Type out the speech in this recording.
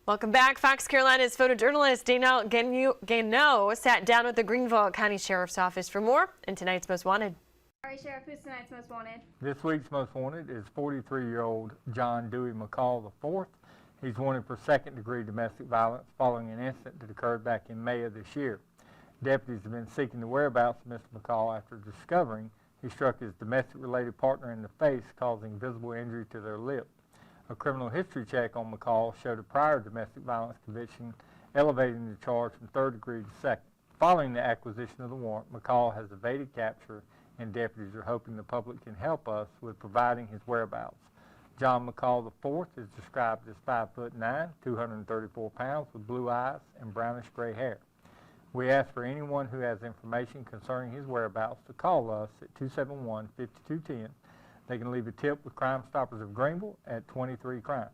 Welcome back. Fox Carolina's photojournalist Dana Gano sat down with the Greenville County Sheriff's Office for more in tonight's Most Wanted. All right, Sheriff, who's tonight's Most Wanted? This week's Most Wanted is 43-year-old John Dewey McCall IV. He's wanted for second-degree domestic violence following an incident that occurred back in May of this year. Deputies have been seeking the whereabouts of Mr. McCall after discovering he struck his domestic-related partner in the face, causing visible injury to their lip. A criminal history check on McCall showed a prior domestic violence conviction, elevating the charge from third degree to second. Following the acquisition of the warrant, McCall has evaded capture, and deputies are hoping the public can help us with providing his whereabouts. John McCall IV is described as 5'9", 234 pounds, with blue eyes and brownish gray hair. We ask for anyone who has information concerning his whereabouts to call us at 271-5210. They can leave a tip with Crime Stoppers of Greenville at 23 Crime.